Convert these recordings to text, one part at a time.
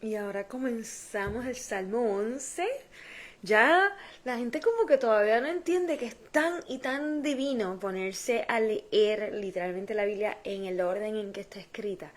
Y ahora comenzamos el Salmo 11. Ya la gente como que todavía no entiende que es tan y tan divino ponerse a leer literalmente la Biblia en el orden en que está escrita.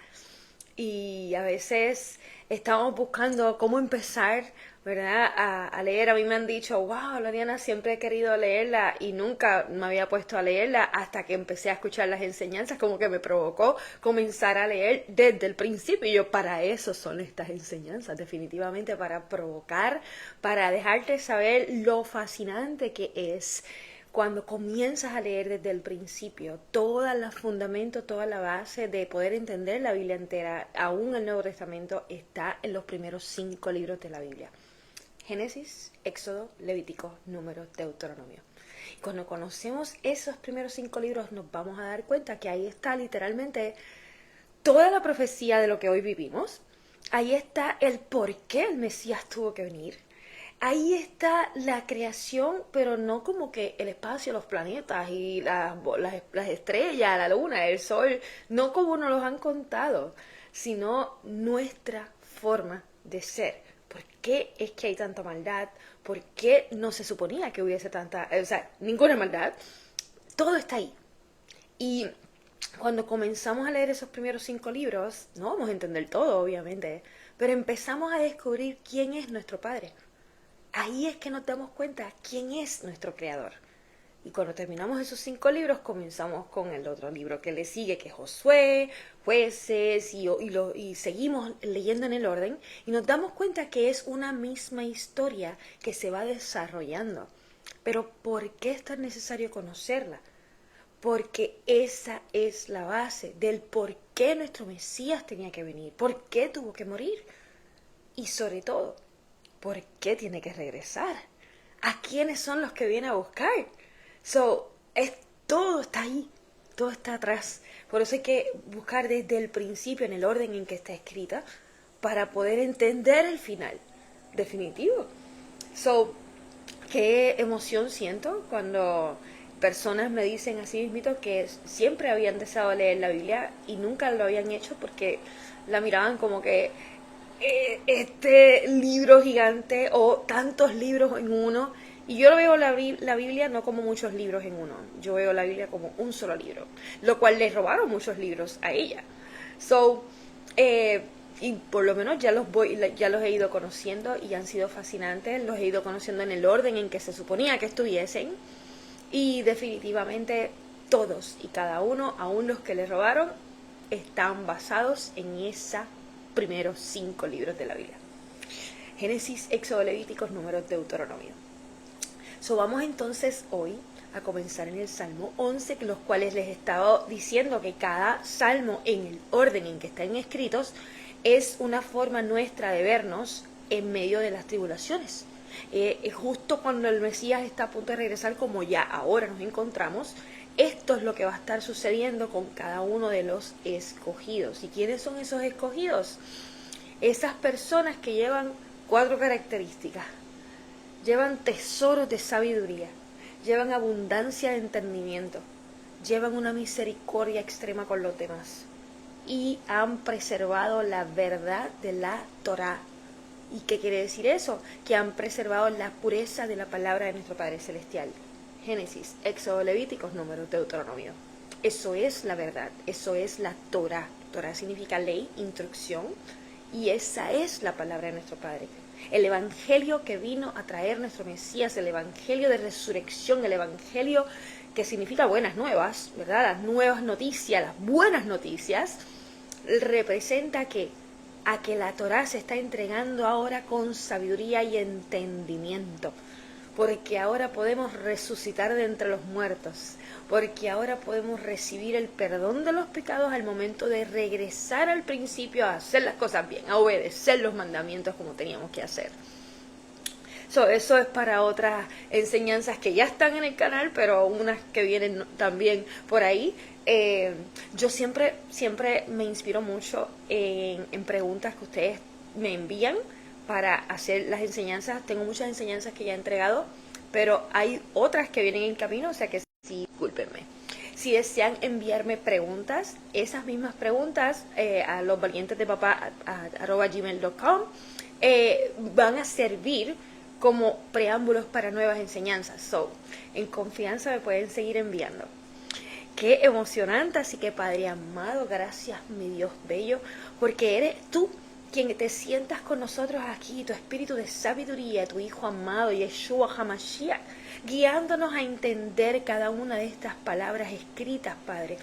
Y a veces estamos buscando cómo empezar, ¿verdad? A leer. A mí me han dicho, wow, Loriana, siempre he querido leerla y nunca me había puesto a leerla hasta que empecé a escuchar las enseñanzas, como que me provocó comenzar a leer desde el principio. Y yo, para eso son estas enseñanzas, definitivamente, para provocar, para dejarte saber lo fascinante que es cuando comienzas a leer desde el principio todo el fundamento, toda la base de poder entender la Biblia entera, aún el Nuevo Testamento está en los primeros 5 libros de la Biblia. Génesis, Éxodo, Levítico, Números, Deuteronomio. Y cuando conocemos esos primeros 5 libros nos vamos a dar cuenta que ahí está literalmente toda la profecía de lo que hoy vivimos. Ahí está el por qué el Mesías tuvo que venir. Ahí está la creación, pero no como que el espacio, los planetas y las estrellas, la luna, el sol, no como nos los han contado, sino nuestra forma de ser. ¿Por qué es que hay tanta maldad? ¿Por qué no se suponía que hubiese tanta, ninguna maldad? Todo está ahí. Y cuando comenzamos a leer esos primeros 5 libros, no vamos a entender todo, obviamente, pero empezamos a descubrir quién es nuestro Padre. Ahí es que nos damos cuenta quién es nuestro creador. Y cuando terminamos esos 5 libros, comenzamos con el otro libro que le sigue, que es Josué, Jueces, y seguimos leyendo en el orden, y nos damos cuenta que es una misma historia que se va desarrollando. Pero ¿por qué es tan necesario conocerla? Porque esa es la base del por qué nuestro Mesías tenía que venir, por qué tuvo que morir. Y sobre todo, ¿por qué tiene que regresar? ¿A quiénes son los que viene a buscar? Todo está ahí, todo está atrás. Por eso hay que buscar desde el principio, en el orden en que está escrita, para poder entender el final definitivo. So, qué emoción siento cuando personas me dicen así mismito que siempre habían deseado leer la Biblia y nunca lo habían hecho porque la miraban como que este libro gigante o tantos libros en uno. Y yo veo la Biblia no como muchos libros en uno, yo veo la Biblia como un solo libro, lo cual le robaron muchos libros a ella. So, eh, y por lo menos ya los he ido conociendo y han sido fascinantes, los he ido conociendo en el orden en que se suponía que estuviesen y definitivamente todos y cada uno, aún los que le robaron, están basados en esa primeros 5 libros de la Biblia. Génesis, Éxodo, Levíticos, Números, Deuteronomio. Vamos entonces hoy a comenzar en el Salmo 11, los cuales les he estado diciendo que cada salmo en el orden en que están escritos es una forma nuestra de vernos en medio de las tribulaciones. Justo cuando el Mesías está a punto de regresar, como ya ahora nos encontramos, esto es lo que va a estar sucediendo con cada uno de los escogidos. ¿Y quiénes son esos escogidos? Esas personas que llevan 4 características. Llevan tesoros de sabiduría, llevan abundancia de entendimiento, llevan una misericordia extrema con los demás y han preservado la verdad de la Torá. ¿Y qué quiere decir eso? Que han preservado la pureza de la palabra de nuestro Padre Celestial. Génesis, Éxodo, Levíticos, Números, Deuteronomio. Eso es la verdad, eso es la Torá. Torá significa ley, instrucción, y esa es la palabra de nuestro Padre. El evangelio que vino a traer nuestro Mesías, el evangelio de resurrección, el evangelio que significa buenas nuevas, ¿verdad? Las nuevas noticias, las buenas noticias, representa que a que la Torá se está entregando ahora con sabiduría y entendimiento, porque ahora podemos resucitar de entre los muertos, porque ahora podemos recibir el perdón de los pecados al momento de regresar al principio a hacer las cosas bien, a obedecer los mandamientos como teníamos que hacer. Eso es para otras enseñanzas que ya están en el canal, pero unas que vienen también por ahí. Yo siempre me inspiro mucho en preguntas que ustedes me envían para hacer las enseñanzas. Tengo muchas enseñanzas que ya he entregado, pero hay otras que vienen en camino, o sea que sí, discúlpenme. Si desean enviarme preguntas, esas mismas preguntas a losvalientesdepapá@gmail.com van a servir como preámbulos para nuevas enseñanzas. So, en confianza me pueden seguir enviando. Qué emocionante, así que Padre amado, gracias mi Dios bello, porque eres tú quien te sientas con nosotros aquí, tu espíritu de sabiduría, tu Hijo amado, Yeshua HaMashiach, guiándonos a entender cada una de estas palabras escritas, Padre,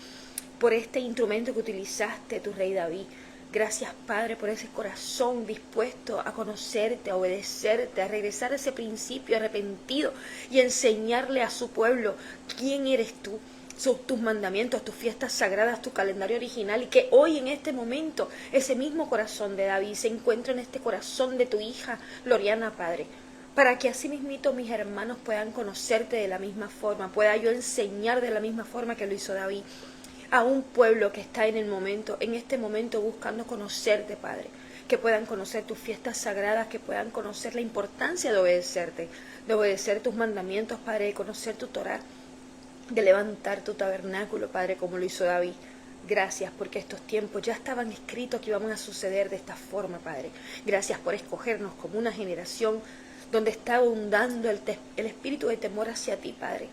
por este instrumento que utilizaste, tu Rey David. Gracias, Padre, por ese corazón dispuesto a conocerte, a obedecerte, a regresar a ese principio arrepentido y enseñarle a su pueblo quién eres tú, tus mandamientos, tus fiestas sagradas, tu calendario original, y que hoy en este momento ese mismo corazón de David se encuentra en este corazón de tu hija Loriana, Padre, para que así mismito mis hermanos puedan conocerte de la misma forma, pueda yo enseñar de la misma forma que lo hizo David a un pueblo que está en este momento buscando conocerte, Padre, que puedan conocer tus fiestas sagradas, que puedan conocer la importancia de obedecerte, de obedecer tus mandamientos, Padre, de conocer tu Torá, de levantar tu tabernáculo, Padre, como lo hizo David. Gracias porque estos tiempos ya estaban escritos que iban a suceder de esta forma, Padre. Gracias por escogernos como una generación donde está abundando el espíritu de temor hacia ti, Padre,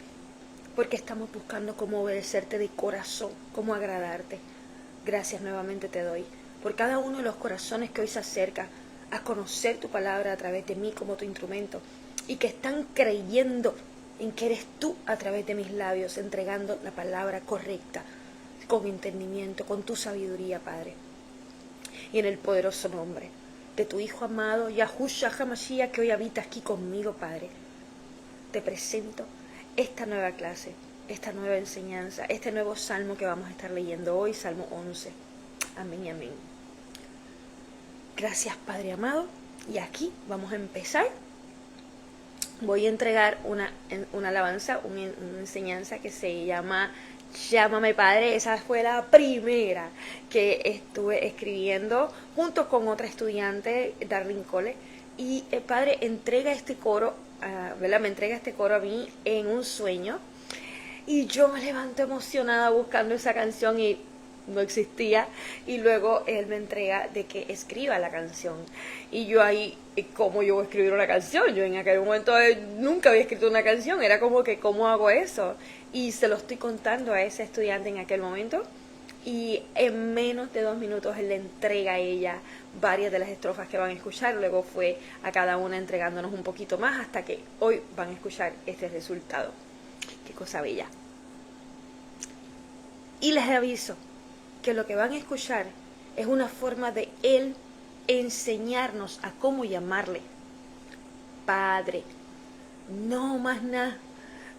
porque estamos buscando cómo obedecerte de corazón, cómo agradarte. Gracias nuevamente te doy por cada uno de los corazones que hoy se acerca a conocer tu palabra a través de mí como tu instrumento, y que están creyendo en que eres tú a través de mis labios, entregando la palabra correcta, con entendimiento, con tu sabiduría, Padre. Y en el poderoso nombre de tu Hijo amado, Yahushua HaMashiach, que hoy habita aquí conmigo, Padre, te presento esta nueva clase, esta nueva enseñanza, este nuevo salmo que vamos a estar leyendo hoy, Salmo 11. Amén y amén. Gracias, Padre amado. Y aquí vamos a empezar. Voy a entregar una alabanza, una enseñanza que se llama Llámame Padre. Esa fue la primera que estuve escribiendo junto con otra estudiante, Darlene Cole. Y el Padre entrega este coro, ¿verdad? Me entrega este coro a mí en un sueño. Y yo me levanto emocionada buscando esa canción y no existía, y luego él me entrega de que escriba la canción, y yo ahí, ¿cómo yo voy a escribir una canción? Yo en aquel momento nunca había escrito una canción, era como que ¿cómo hago eso? Y se lo estoy contando a ese estudiante en aquel momento, y en menos de 2 minutos él le entrega a ella varias de las estrofas que van a escuchar. Luego fue a cada una entregándonos un poquito más hasta que hoy van a escuchar este resultado. Qué cosa bella. Y les aviso que lo que van a escuchar es una forma de él enseñarnos a cómo llamarle Padre. No más nada.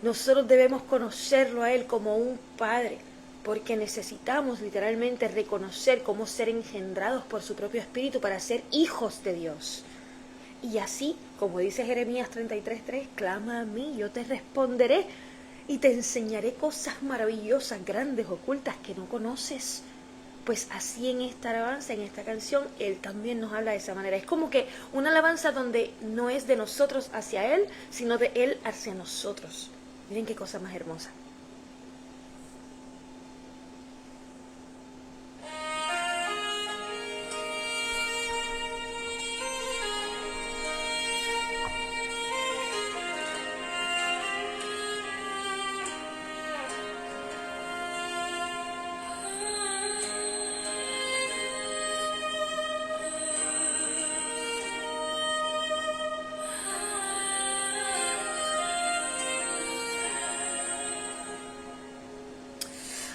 Nosotros debemos conocerlo a él como un Padre, porque necesitamos literalmente reconocer cómo ser engendrados por su propio espíritu para ser hijos de Dios. Y así, como dice Jeremías 33:3, clama a mí, yo te responderé y te enseñaré cosas maravillosas, grandes, ocultas que no conoces. Pues así en esta alabanza, en esta canción, él también nos habla de esa manera. Es como que una alabanza donde no es de nosotros hacia él, sino de él hacia nosotros. Miren qué cosa más hermosa.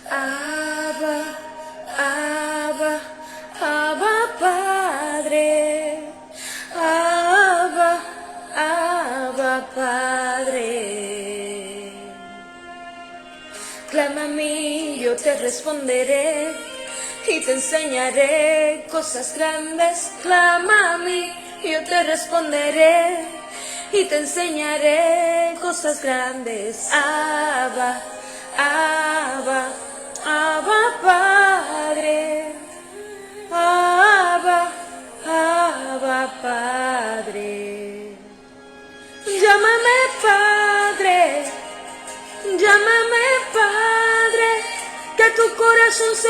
Abba, Abba, Abba Padre, Abba, Abba Padre. Clama a mí, yo te responderé y te enseñaré cosas grandes. Clama a mí, yo te responderé y te enseñaré cosas grandes. Abba, Abba, Abba Padre, Abba, Abba Padre. Llámame Padre, llámame Padre, corazón se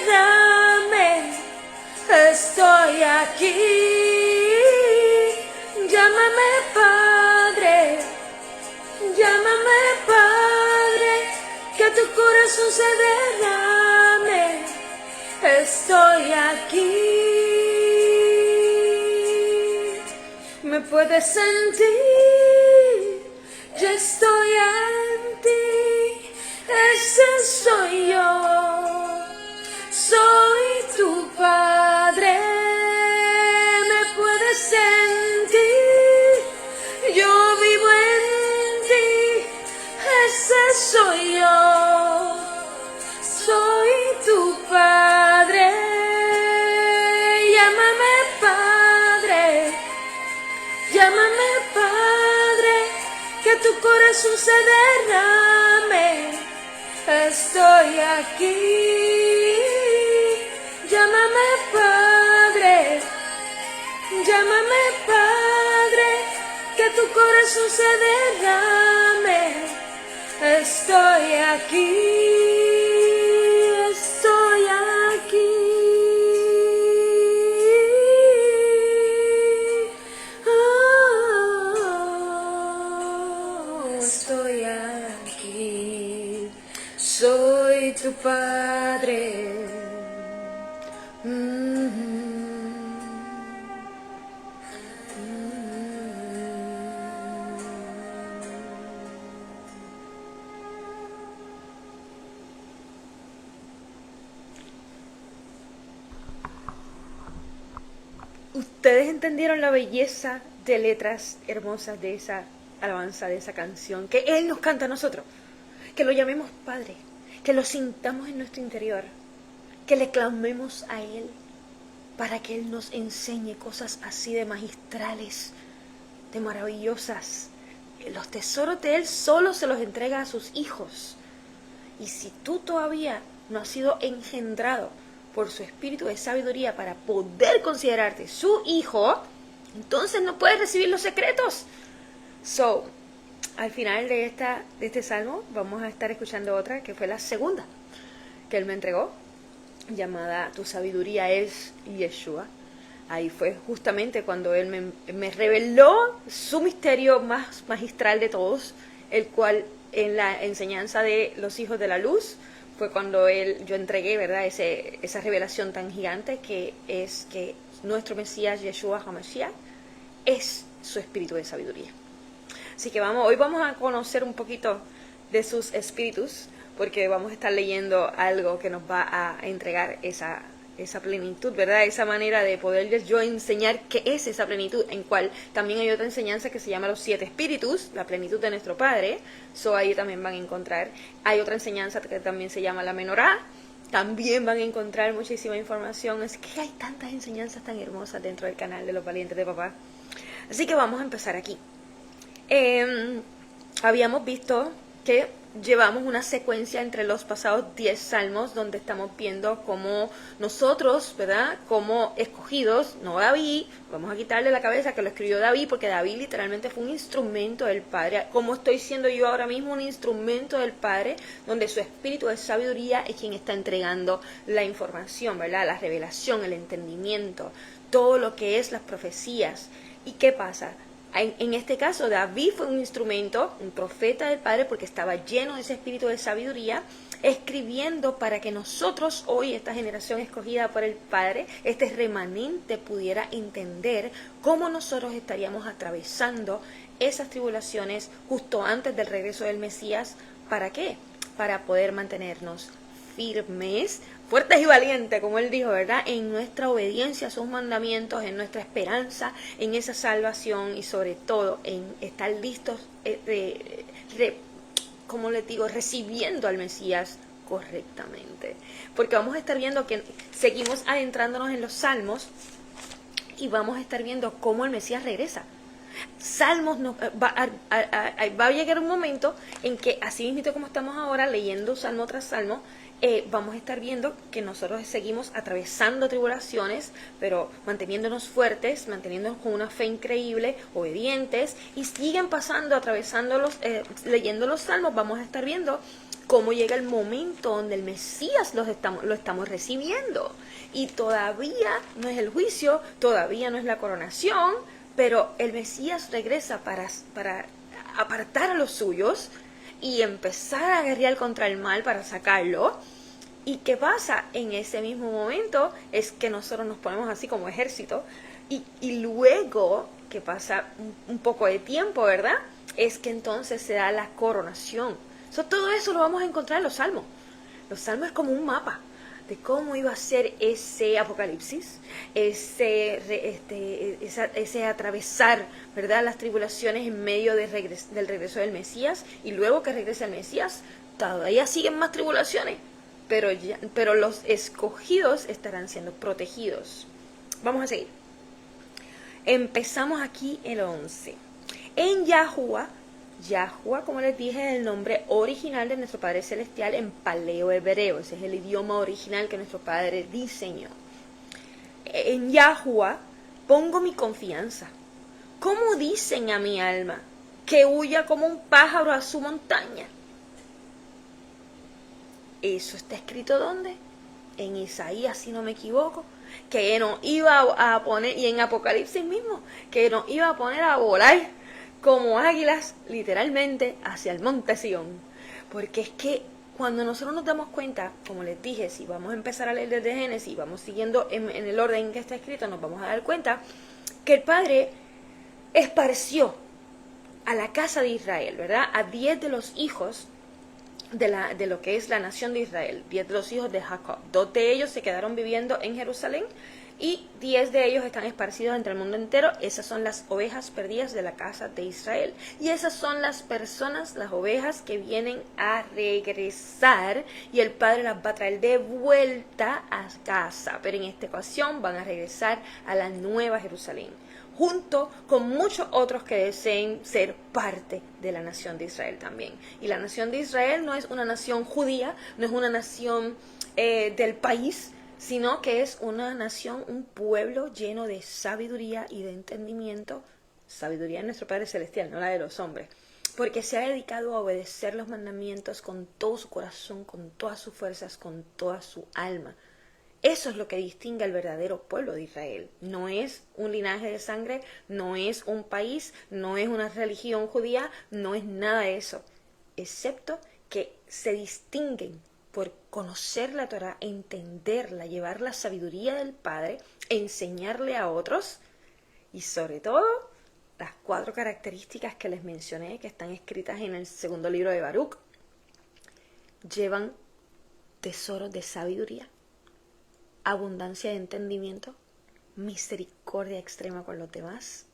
derrame. Estoy aquí. Llámame Padre, llámame Padre, que tu corazón se derrame. Estoy aquí. Me puedes sentir, yo estoy en ti. Ese soy yo, soy tu Padre. Me puedes sentir, yo vivo en ti. Ese soy yo, soy tu Padre. Llámame Padre, llámame Padre, que tu corazón se derrame. Estoy aquí. Llámame Padre, llámame Padre, que tu corazón se derrame. Estoy aquí, estoy aquí. Estoy aquí, soy tu Padre. Ustedes entendieron la belleza de letras hermosas de esa alabanza, de esa canción, que Él nos canta a nosotros, que lo llamemos Padre, que lo sintamos en nuestro interior, que le clamemos a Él para que Él nos enseñe cosas así de magistrales, de maravillosas. Los tesoros de Él solo se los entrega a sus hijos. Y si tú todavía no has sido engendrado por su espíritu de sabiduría para poder considerarte su hijo, entonces no puedes recibir los secretos. So, al final de este salmo vamos a estar escuchando otra que fue la segunda que Él me entregó, llamada Tu sabiduría es Yeshua. Ahí fue justamente cuando Él me reveló su misterio más magistral de todos, el cual en la enseñanza de los hijos de la luz fue cuando yo entregué, ¿verdad?, esa revelación tan gigante que es que nuestro Mesías, Yeshua HaMashiach, es su espíritu de sabiduría. Así que hoy vamos a conocer un poquito de sus espíritus, porque vamos a estar leyendo algo que nos va a entregar esa plenitud, ¿verdad? Esa manera de poderles yo enseñar qué es esa plenitud, en cual también hay otra enseñanza que se llama los 7 espíritus, la plenitud de nuestro Padre. Ahí también van a encontrar. Hay otra enseñanza que también se llama la menorá. También van a encontrar muchísima información. Es que hay tantas enseñanzas tan hermosas dentro del canal de los valientes de papá. Así que vamos a empezar aquí. Habíamos visto que llevamos una secuencia entre los pasados 10 salmos donde estamos viendo cómo nosotros, ¿verdad?, como escogidos, no David, vamos a quitarle la cabeza que lo escribió David, porque David literalmente fue un instrumento del Padre, como estoy siendo yo ahora mismo un instrumento del Padre, donde su espíritu de sabiduría es quien está entregando la información, ¿verdad?, la revelación, el entendimiento, todo lo que es las profecías. ¿Y qué pasa? En este caso, David fue un instrumento, un profeta del Padre, porque estaba lleno de ese espíritu de sabiduría, escribiendo para que nosotros hoy, esta generación escogida por el Padre, este remanente, pudiera entender cómo nosotros estaríamos atravesando esas tribulaciones justo antes del regreso del Mesías. ¿Para qué? Para poder mantenernos firmes, fuertes y valientes, como Él dijo, ¿verdad?, en nuestra obediencia a sus mandamientos, en nuestra esperanza, en esa salvación y sobre todo en estar listos, como les digo, recibiendo al Mesías correctamente. Porque vamos a estar viendo que seguimos adentrándonos en los salmos y vamos a estar viendo cómo el Mesías regresa. Salmos va a llegar un momento en que, así mismo como estamos ahora leyendo salmo tras salmo, vamos a estar viendo que nosotros seguimos atravesando tribulaciones, pero manteniéndonos fuertes, manteniéndonos con una fe increíble, obedientes, y siguen pasando, atravesándolos, leyendo los salmos, vamos a estar viendo cómo llega el momento donde el Mesías lo estamos recibiendo. Y todavía no es el juicio, todavía no es la coronación, pero el Mesías regresa para apartar a los suyos y empezar a guerrear contra el mal para sacarlo. ¿Y qué pasa? En ese mismo momento es que nosotros nos ponemos así como ejército y luego que pasa un poco de tiempo, ¿verdad? Es que entonces se da la coronación. Todo eso lo vamos a encontrar en los salmos. Los salmos es como un mapa de cómo iba a ser ese apocalipsis, ese atravesar, ¿verdad?, las tribulaciones en medio del regreso del Mesías, y luego que regrese el Mesías, todavía siguen más tribulaciones, pero los escogidos estarán siendo protegidos. Vamos a seguir. Empezamos aquí el 11. En Yahuwah, como les dije, es el nombre original de nuestro Padre Celestial en paleo-hebreo. Ese es el idioma original que nuestro Padre diseñó. En Yahuwah pongo mi confianza. ¿Cómo dicen a mi alma que huya como un pájaro a su montaña? Eso está escrito ¿dónde? En Isaías, si no me equivoco, que nos iba a poner, y en Apocalipsis mismo, que nos iba a poner a volar como águilas, literalmente, hacia el monte Sión. Porque es que cuando nosotros nos damos cuenta, como les dije, si vamos a empezar a leer desde Génesis, vamos siguiendo en el orden que está escrito, nos vamos a dar cuenta que el Padre esparció a la casa de Israel, ¿verdad?, a 10 de los hijos de lo que es la nación de Israel, 10 de los hijos de Jacob. 2 de ellos se quedaron viviendo en Jerusalén y 10 de ellos están esparcidos entre el mundo entero. Esas son las ovejas perdidas de la casa de Israel. Y esas son las personas, las ovejas que vienen a regresar, y el Padre las va a traer de vuelta a casa. Pero en esta ocasión van a regresar a la nueva Jerusalén, junto con muchos otros que deseen ser parte de la nación de Israel también. Y la nación de Israel no es una nación judía, no es una nación del país, sino que es una nación, un pueblo lleno de sabiduría y de entendimiento. Sabiduría de nuestro Padre Celestial, no la de los hombres, porque se ha dedicado a obedecer los mandamientos con todo su corazón, con todas sus fuerzas, con toda su alma. Eso es lo que distingue al verdadero pueblo de Israel. No es un linaje de sangre, no es un país, no es una religión judía, no es nada de eso, excepto que se distinguen por conocer la Torá, entenderla, llevar la sabiduría del Padre, enseñarle a otros, y sobre todo las 4 características que les mencioné, que están escritas en el segundo libro de Baruch. Llevan tesoros de sabiduría, abundancia de entendimiento, misericordia extrema con los demás,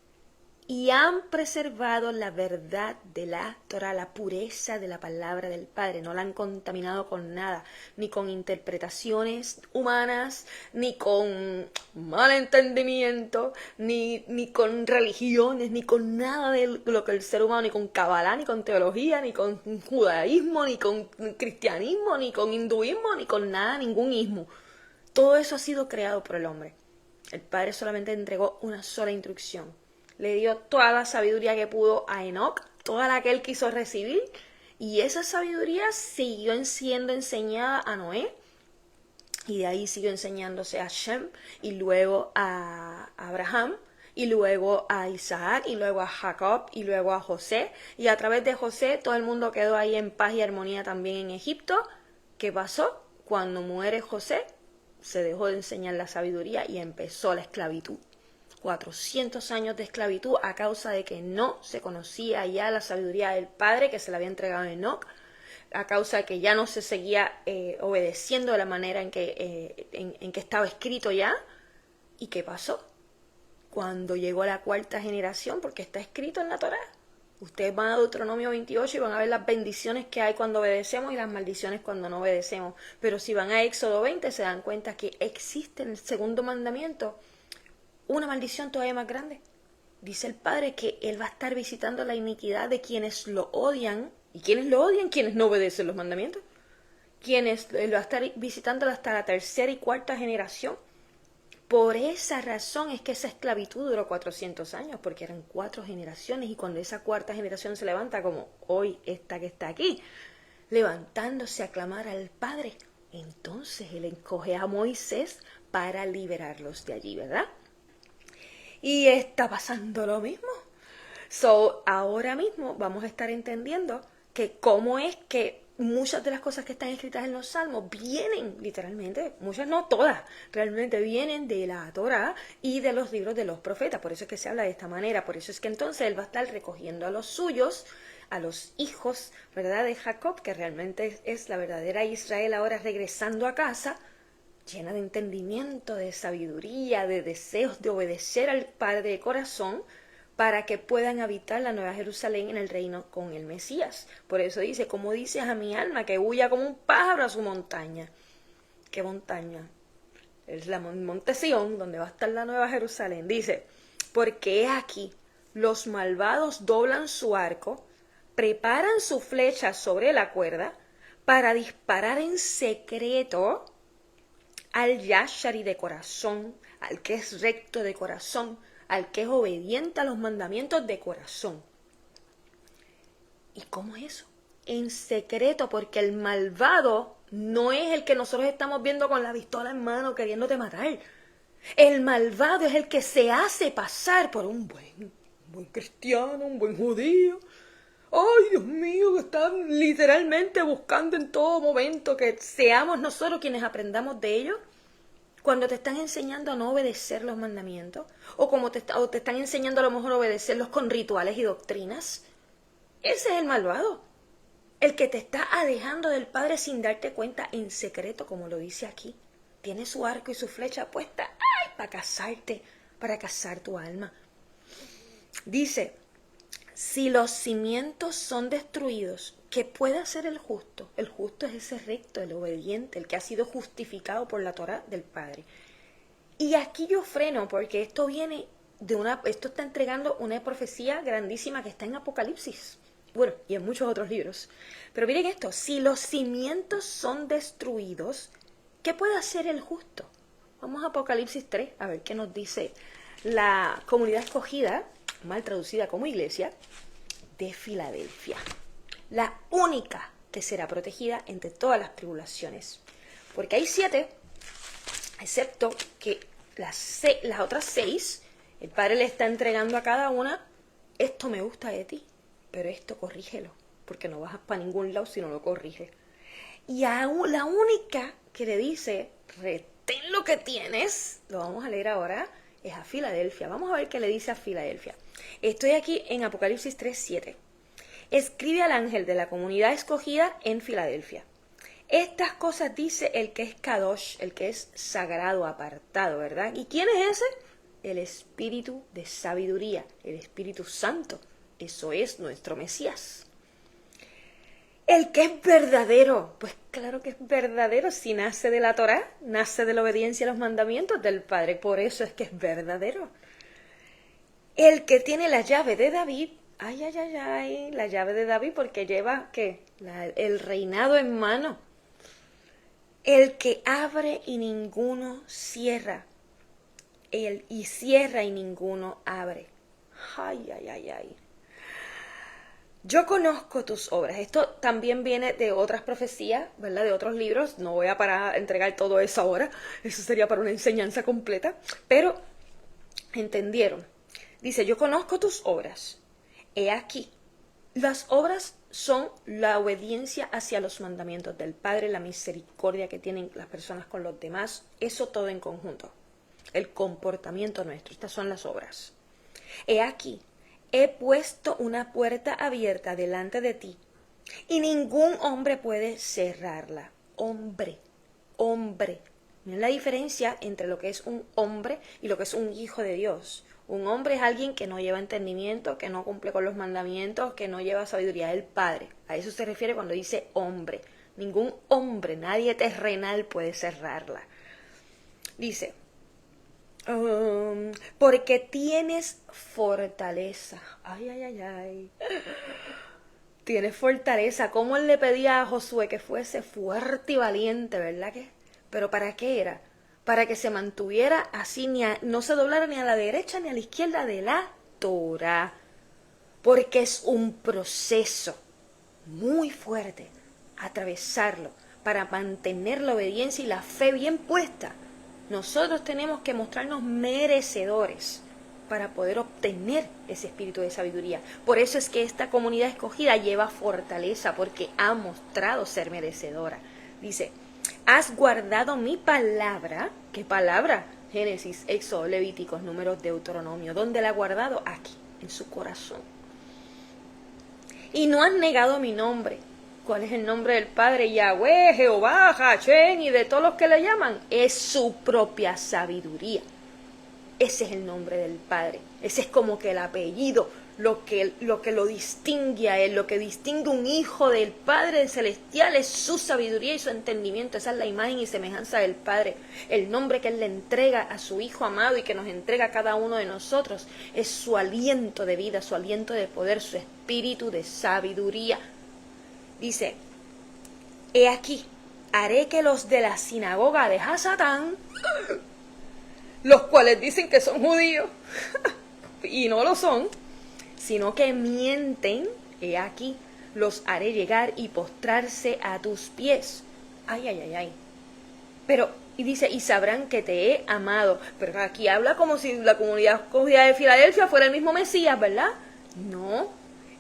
y han preservado la verdad de la Torah, la pureza de la palabra del Padre. No la han contaminado con nada, ni con interpretaciones humanas, ni con mal entendimiento, ni con religiones, ni con nada de lo que el ser humano, ni con Kabbalah, ni con teología, ni con judaísmo, ni con cristianismo, ni con hinduismo, ni con nada, ningún ismo. Todo eso ha sido creado por el hombre. El Padre solamente entregó una sola instrucción. Le dio toda la sabiduría que pudo a Enoc, toda la que él quiso recibir, y esa sabiduría siguió siendo enseñada a Noé, y de ahí siguió enseñándose a Shem, y luego a Abraham, y luego a Isaac, y luego a Jacob, y luego a José, y a través de José todo el mundo quedó ahí en paz y armonía también en Egipto. ¿Qué pasó? Cuando muere José, se dejó de enseñar la sabiduría y empezó la esclavitud. 400 años de esclavitud a causa de que no se conocía ya la sabiduría del Padre que se le había entregado a Enoc, a causa de que ya no se seguía obedeciendo de la manera en que estaba escrito ya. ¿Y qué pasó? Cuando llegó la 4ª generación, porque está escrito en la Torá, ustedes van a Deuteronomio 28 y van a ver las bendiciones que hay cuando obedecemos y las maldiciones cuando no obedecemos. Pero si van a Éxodo 20 se dan cuenta que existe en el segundo mandamiento una maldición todavía más grande. Dice el Padre que Él va a estar visitando la iniquidad de quienes lo odian. ¿Y quienes lo odian? Quienes no obedecen los mandamientos. quienes lo va a estar visitando hasta la tercera y cuarta generación. Por esa razón es que esa esclavitud duró 400 años, porque eran 4 generaciones, y cuando esa cuarta generación se levanta, como hoy esta que está aquí, levantándose a clamar al Padre, entonces él encoge a Moisés para liberarlos de allí, ¿verdad? Y está pasando lo mismo. Ahora mismo vamos a estar entendiendo que cómo es que muchas de las cosas que están escritas en los Salmos vienen, literalmente, muchas no todas, realmente vienen de la Torá y de los libros de los profetas. Por eso es que se habla de esta manera. Por eso es que entonces él va a estar recogiendo a los suyos, a los hijos, ¿verdad?, de Jacob, que realmente es la verdadera Israel ahora regresando a casa, llena de entendimiento, de sabiduría, de deseos de obedecer al Padre de corazón, para que puedan habitar la Nueva Jerusalén en el reino con el Mesías. Por eso dice, como dices a mi alma, que huya como un pájaro a su montaña. ¿Qué montaña? Es la monte Sión, donde va a estar la Nueva Jerusalén. Dice, porque he aquí, los malvados doblan su arco, preparan su flecha sobre la cuerda, para disparar en secreto al yashari de corazón, al que es recto de corazón, al que es obediente a los mandamientos de corazón. ¿Y cómo es eso? En secreto, porque el malvado no es el que nosotros estamos viendo con la pistola en mano queriéndote matar. El malvado es el que se hace pasar por un buen cristiano, un buen judío. Ay, Dios mío, que están literalmente buscando en todo momento que seamos nosotros quienes aprendamos de ellos. Cuando te están enseñando a no obedecer los mandamientos, o te están enseñando a lo mejor a obedecerlos con rituales y doctrinas, ese es el malvado, el que te está alejando del Padre sin darte cuenta, en secreto, como lo dice aquí. Tiene su arco y su flecha puesta, para casarte, para cazar tu alma. Dice, si los cimientos son destruidos, ¿qué puede hacer el justo? El justo es ese recto, el obediente, el que ha sido justificado por la Torá del Padre. Y aquí yo freno, porque esto está entregando una profecía grandísima que está en Apocalipsis. Bueno, y en muchos otros libros. Pero miren esto, si los cimientos son destruidos, ¿qué puede hacer el justo? Vamos a Apocalipsis 3, a ver qué nos dice la comunidad escogida, mal traducida como iglesia, de Filadelfia. La única que será protegida entre todas las tribulaciones. Porque hay 7, excepto que las otras 6, el Padre le está entregando a cada una, esto me gusta de ti, pero esto corrígelo, porque no vas para ningún lado si no lo corriges. Y a la única que le dice, retén lo que tienes, lo vamos a leer ahora, es a Filadelfia. Vamos a ver qué le dice a Filadelfia. Estoy aquí en Apocalipsis 3:7. Escribe al ángel de la comunidad escogida en Filadelfia. Estas cosas dice el que es Kadosh, el que es sagrado, apartado, ¿verdad? ¿Y quién es ese? El Espíritu de sabiduría, el Espíritu Santo. Eso es nuestro Mesías. El que es verdadero, pues claro que es verdadero, si nace de la Torá, nace de la obediencia a los mandamientos del Padre, por eso es que es verdadero. El que tiene la llave de David, la llave de David, porque lleva, ¿qué? El reinado en mano. El que abre y ninguno cierra, y cierra y ninguno abre. Ay. Yo conozco tus obras. Esto también viene de otras profecías, ¿verdad? De otros libros. No voy a parar a entregar todo eso ahora. Eso sería para una enseñanza completa. Pero, ¿entendieron? Dice, yo conozco tus obras. He aquí. Las obras son la obediencia hacia los mandamientos del Padre, la misericordia que tienen las personas con los demás. Eso todo en conjunto. El comportamiento nuestro. Estas son las obras. He aquí. He puesto una puerta abierta delante de ti, y ningún hombre puede cerrarla. Hombre. Miren la diferencia entre lo que es un hombre y lo que es un hijo de Dios. Un hombre es alguien que no lleva entendimiento, que no cumple con los mandamientos, que no lleva sabiduría del Padre. A eso se refiere cuando dice hombre. Ningún hombre, nadie terrenal puede cerrarla. Dice, porque tienes fortaleza. Ay. Tienes fortaleza. Como él le pedía a Josué que fuese fuerte y valiente, ¿verdad que? Pero ¿para qué era? Para que se mantuviera así, no se doblara ni a la derecha ni a la izquierda de la Torá. Porque es un proceso muy fuerte atravesarlo para mantener la obediencia y la fe bien puesta. Nosotros tenemos que mostrarnos merecedores para poder obtener ese espíritu de sabiduría. Por eso es que esta comunidad escogida lleva fortaleza, porque ha mostrado ser merecedora. Dice, has guardado mi palabra. ¿Qué palabra? Génesis, Éxodo, Levíticos, Números, Deuteronomio. ¿Dónde la ha guardado? Aquí, en su corazón. Y no has negado mi nombre. ¿Cuál es el nombre del Padre? Yahweh, Jehová, Hachén y de todos los que le llaman. Es su propia sabiduría. Ese es el nombre del Padre. Ese es como que el apellido, lo que lo distingue a él, lo que distingue un hijo del Padre celestial es su sabiduría y su entendimiento. Esa es la imagen y semejanza del Padre. El nombre que él le entrega a su Hijo amado y que nos entrega a cada uno de nosotros es su aliento de vida, su aliento de poder, su espíritu de sabiduría. Dice, he aquí, haré que los de la sinagoga de Hasatán, los cuales dicen que son judíos y no lo son, sino que mienten, he aquí, los haré llegar y postrarse a tus pies. Ay, ay, ay, ay. Pero, y dice, y sabrán que te he amado. Pero aquí habla como si la comunidad escogida de Filadelfia fuera el mismo Mesías, ¿verdad? No,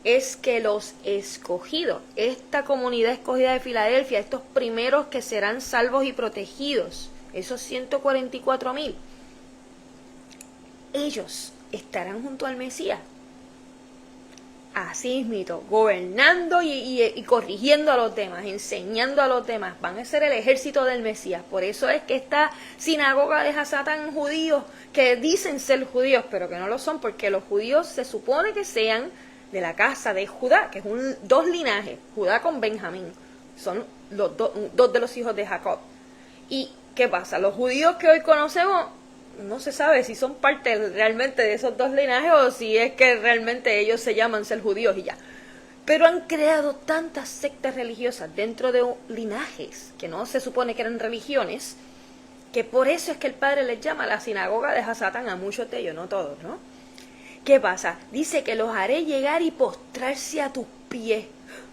es que los escogidos, esta comunidad escogida de Filadelfia, estos primeros que serán salvos y protegidos, esos 144,000, ellos estarán junto al Mesías. Así mismito, gobernando y corrigiendo a los demás, enseñando a los demás. Van a ser el ejército del Mesías. Por eso es que esta sinagoga de Hasatán, judíos que dicen ser judíos, pero que no lo son, porque los judíos se supone que sean de la casa de Judá, que es dos linajes, Judá con Benjamín. Son dos de los hijos de Jacob. ¿Y qué pasa? Los judíos que hoy conocemos, no se sabe si son parte realmente de esos dos linajes o si es que realmente ellos se llaman ser judíos y ya. Pero han creado tantas sectas religiosas dentro de linajes que no se supone que eran religiones, que por eso es que el Padre les llama la sinagoga de Hasatán a muchos de ellos, no todos, ¿no? ¿Qué pasa? Dice que los haré llegar y postrarse a tus pies,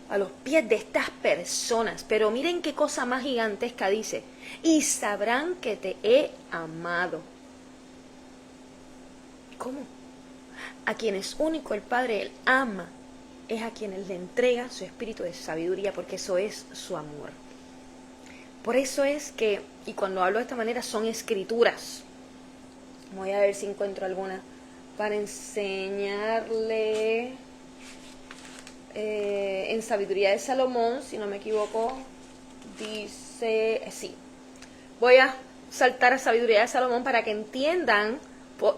a los pies de estas personas. Pero miren qué cosa más gigantesca dice. Y sabrán que te he amado. ¿Cómo? A quienes único el Padre él ama, es a quienes le entrega su espíritu de sabiduría, porque eso es su amor. Por eso es que, y cuando hablo de esta manera, son escrituras. Voy a ver si encuentro alguna para enseñarle. En Sabiduría de Salomón, si no me equivoco, dice, sí. Voy a saltar a Sabiduría de Salomón para que entiendan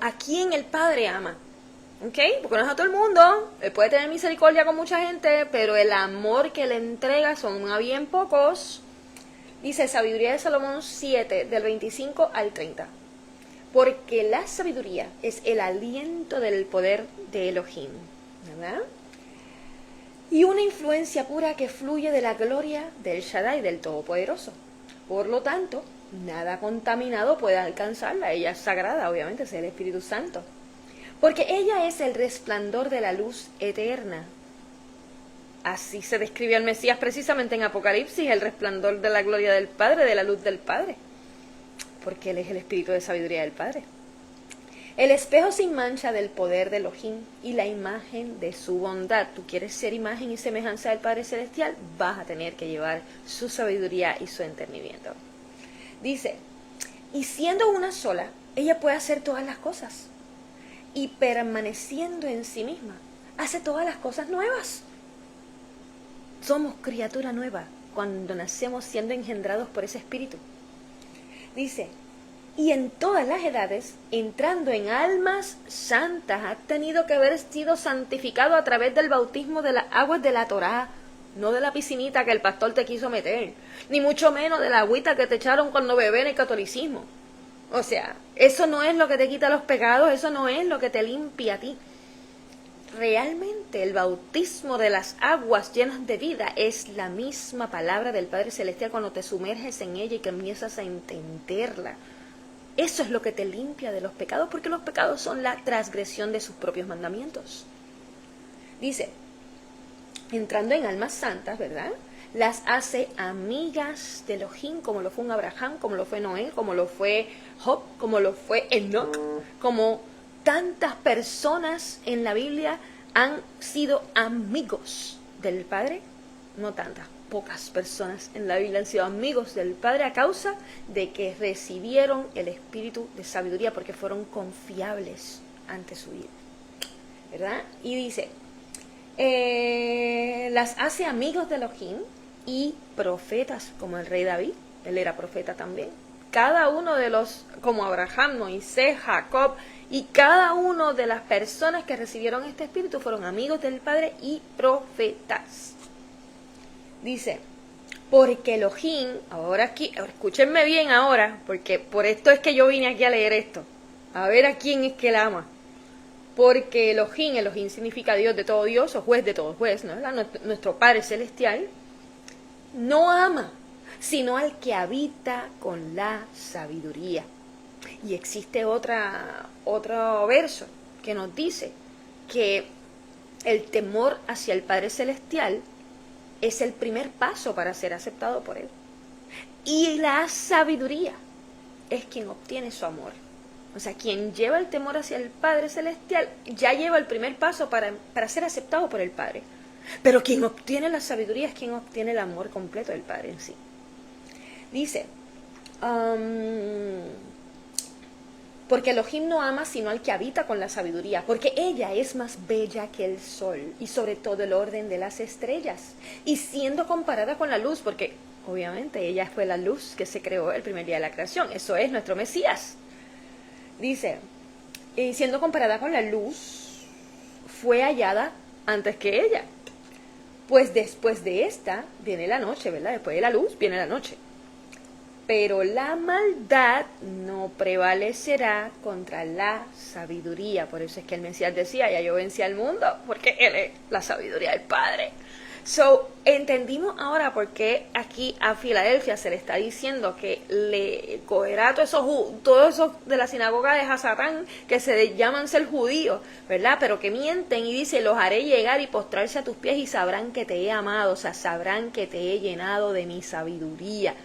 a quién el Padre ama. ¿Ok? Porque no es a todo el mundo. Él puede tener misericordia con mucha gente, pero el amor que le entrega son a bien pocos. Dice Sabiduría de Salomón 7, del 25 al 30. Porque la sabiduría es el aliento del poder de Elohim. ¿Verdad? Y una influencia pura que fluye de la gloria del Shaddai, del Todopoderoso. Por lo tanto, nada contaminado puede alcanzarla. Ella es sagrada, obviamente, es el Espíritu Santo. Porque ella es el resplandor de la luz eterna. Así se describe al Mesías precisamente en Apocalipsis, el resplandor de la gloria del Padre, de la luz del Padre. Porque Él es el Espíritu de sabiduría del Padre. El espejo sin mancha del poder de Elohim y la imagen de su bondad. Tú quieres ser imagen y semejanza del Padre Celestial, vas a tener que llevar su sabiduría y su entendimiento. Dice, y siendo una sola, ella puede hacer todas las cosas. Y permaneciendo en sí misma, hace todas las cosas nuevas. Somos criatura nueva cuando nacemos siendo engendrados por ese espíritu. Dice, y en todas las edades, entrando en almas santas, ha tenido que haber sido santificado a través del bautismo de las aguas de la Torá, no de la piscinita que el pastor te quiso meter, ni mucho menos de la agüita que te echaron cuando bebé en el catolicismo. O sea, eso no es lo que te quita los pecados, eso no es lo que te limpia a ti. realmente el bautismo de las aguas llenas de vida es la misma palabra del Padre Celestial cuando te sumerges en ella y comienzas a entenderla. Eso es lo que te limpia de los pecados, porque los pecados son la transgresión de sus propios mandamientos. Dice, entrando en almas santas, ¿verdad? Las hace amigas de Elohim, como lo fue un Abraham, como lo fue Noé, como lo fue Job, como lo fue Enoch, como tantas personas en la Biblia han sido amigos del Padre. No tantas, pocas personas en la Biblia han sido amigos del Padre a causa de que recibieron el espíritu de sabiduría, porque fueron confiables ante su vida, ¿verdad? Y dice, las hace amigos de Elohim y profetas, como el rey David, él era profeta también. Cada uno de los, como Abraham, Moisés, Jacob, y cada uno de las personas que recibieron este espíritu fueron amigos del Padre y profetas. Dice, porque Elohim, ahora aquí, escúchenme bien ahora, porque por esto es que yo vine aquí a leer esto, a ver a quién es que él ama. Porque Elohim significa Dios de todo Dios, o juez de todo juez, ¿no? Nuestro Padre Celestial, no ama, sino al que habita con la sabiduría. Y existe otro verso que nos dice que el temor hacia el Padre Celestial es el primer paso para ser aceptado por Él. Y la sabiduría es quien obtiene su amor. O sea, quien lleva el temor hacia el Padre Celestial ya lleva el primer paso para ser aceptado por el Padre. Pero quien obtiene la sabiduría es quien obtiene el amor completo del Padre en sí. Dice, porque Elohim no ama sino al que habita con la sabiduría, porque ella es más bella que el sol y sobre todo el orden de las estrellas, y siendo comparada con la luz, porque obviamente ella fue la luz que se creó el primer día de la creación, eso es nuestro Mesías. Dice, y siendo comparada con la luz, fue hallada antes que ella, pues después de esta viene la noche, ¿verdad? Después de la luz viene la noche. Pero la maldad no prevalecerá contra la sabiduría. Por eso es que el Mesías decía, ya yo vencí al mundo, porque Él es la sabiduría del Padre. So, entendimos ahora por qué aquí a Filadelfia se le está diciendo que le cogerá todos esos de la sinagoga de Hasatán que se llaman ser judíos, ¿verdad? Pero que mienten, y dice, los haré llegar y postrarse a tus pies y sabrán que te he amado, o sea, sabrán que te he llenado de mi sabiduría.